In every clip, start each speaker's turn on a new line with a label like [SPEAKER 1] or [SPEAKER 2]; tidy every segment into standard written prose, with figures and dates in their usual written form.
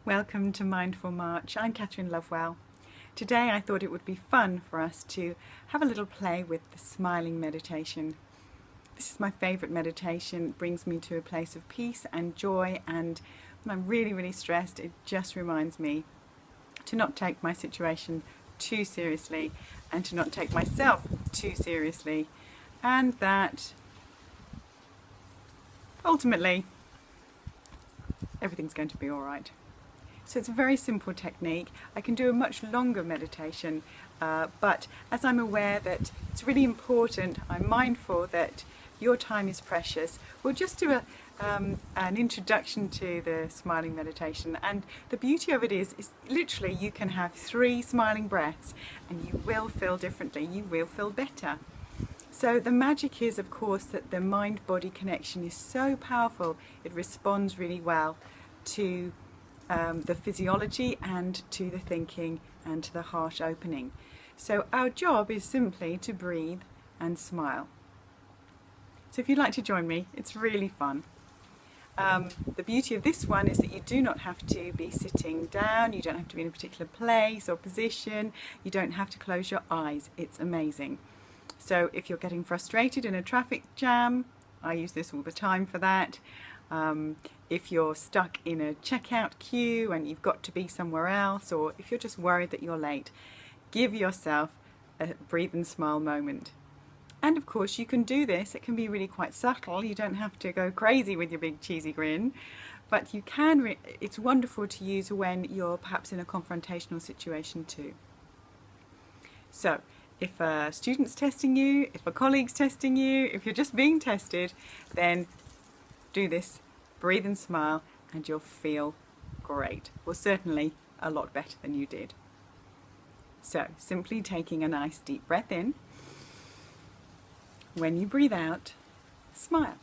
[SPEAKER 1] Welcome to Mindful March. I'm Kathryn Lovewell. Today I thought it would be fun for us to have a little play with the smiling meditation. This is my favourite meditation. It brings me to a place of peace and joy, and when I'm really stressed, it just reminds me to not take my situation too seriously and to not take myself too seriously, and that ultimately everything's going to be all right. So it's a very simple technique. I can do a much longer meditation, but as I'm aware that it's really important, I'm mindful that your time is precious, we'll just do an introduction to the smiling meditation. And the beauty of it is literally you can have 3 smiling breaths and you will feel differently, you will feel better. So the magic is, of course, that the mind-body connection is so powerful, it responds really well to the physiology and to the thinking and to the heart opening. So our job is simply to breathe and smile. So if you'd like to join me, it's really fun. The beauty of this one is that you do not have to be sitting down, you don't have to be in a particular place or position, you don't have to close your eyes. It's amazing. So if you're getting frustrated in a traffic jam, I use this all the time for that. If you're stuck in a checkout queue and you've got to be somewhere else, or if you're just worried that you're late, give yourself a breathe and smile moment. And of course you can do this, it can be really quite subtle, you don't have to go crazy with your big cheesy grin, but you can, it's wonderful to use when you're perhaps in a confrontational situation too. So if a student's testing you, if a colleague's testing you, if you're just being tested, then do this, breathe and smile, and you'll feel great. Well, certainly a lot better than you did. So simply taking a nice deep breath in. When you breathe out, smile.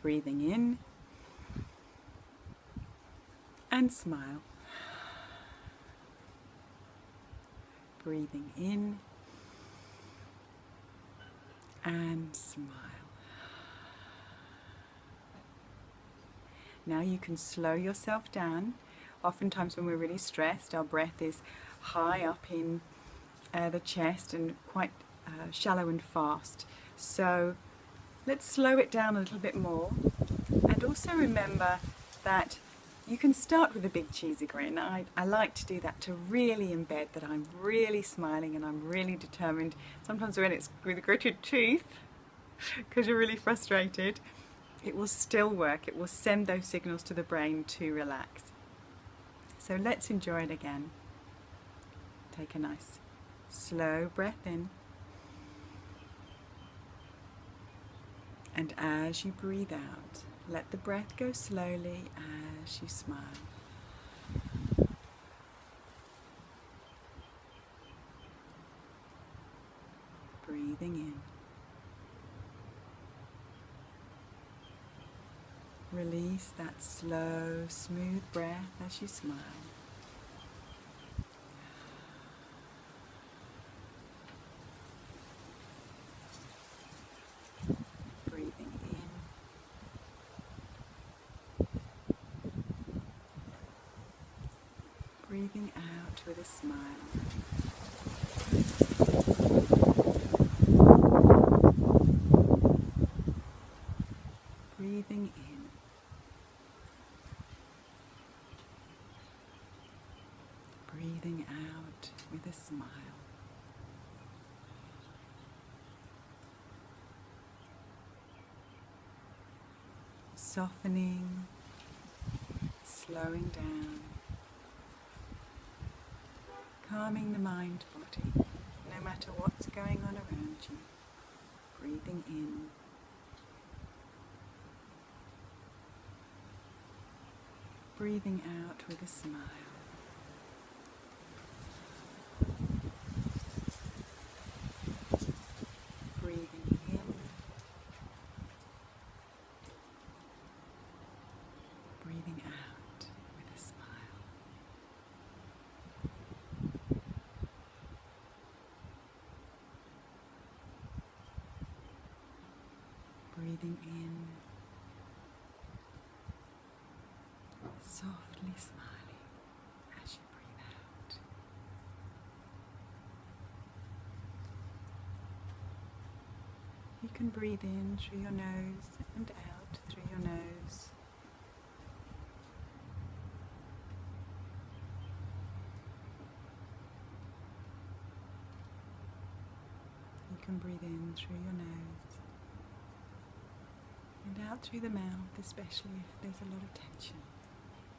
[SPEAKER 1] Breathing in and smile. Breathing in and smile. Now you can slow yourself down. Oftentimes when we're really stressed, our breath is high up in the chest and quite shallow and fast. So let's slow it down a little bit more. And also remember that you can start with a big cheesy grin. I like to do that to really embed that I'm really smiling and I'm really determined. Sometimes when it's with gritted teeth, because you're really frustrated, it will still work. It will send those signals to the brain to relax. So let's enjoy it again. Take a nice slow breath in. And as you breathe out, let the breath go slowly as you smile. Breathing in. Release that slow, smooth breath as you smile. Breathing in. Breathing out with a smile. Breathing in. Breathing out with a smile. Softening, slowing down, calming the mind body, no matter what's going on around you. Breathing in. Breathing out with a smile. Breathing in. Breathing out with a smile. Breathing in. gently smiling as you breathe out. You can breathe in through your nose and out through your nose. You can breathe in through your nose and out through the mouth, especially if there's a lot of tension.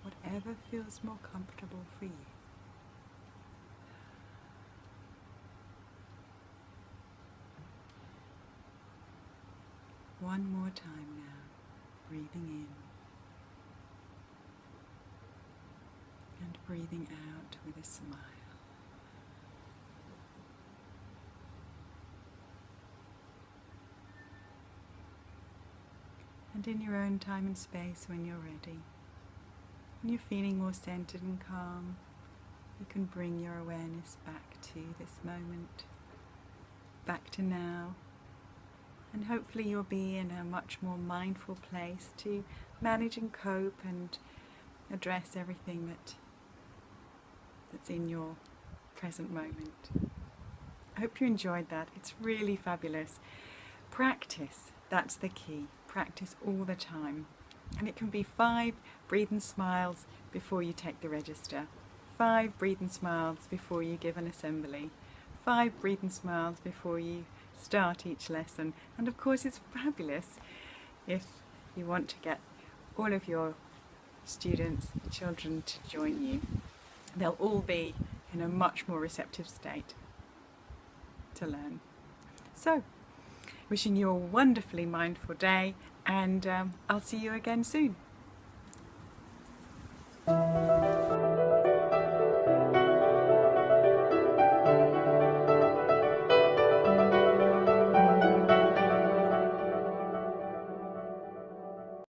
[SPEAKER 1] Whatever feels more comfortable for you. One more time now, breathing in and breathing out with a smile. And in your own time and space, when you're ready, when you're feeling more centered and calm, you can bring your awareness back to this moment, back to now, and hopefully you'll be in a much more mindful place to manage and cope and address everything that's in your present moment. I hope you enjoyed that. It's really fabulous. Practice, that's the key. Practice all the time. And it can be 5 breathe and smiles before you take the register, 5 breathe and smiles before you give an assembly, 5 breathe and smiles before you start each lesson. And of course it's fabulous if you want to get all of your students, children, to join you. They'll all be in a much more receptive state to learn. So, wishing you a wonderfully mindful day, and I'll see you again soon.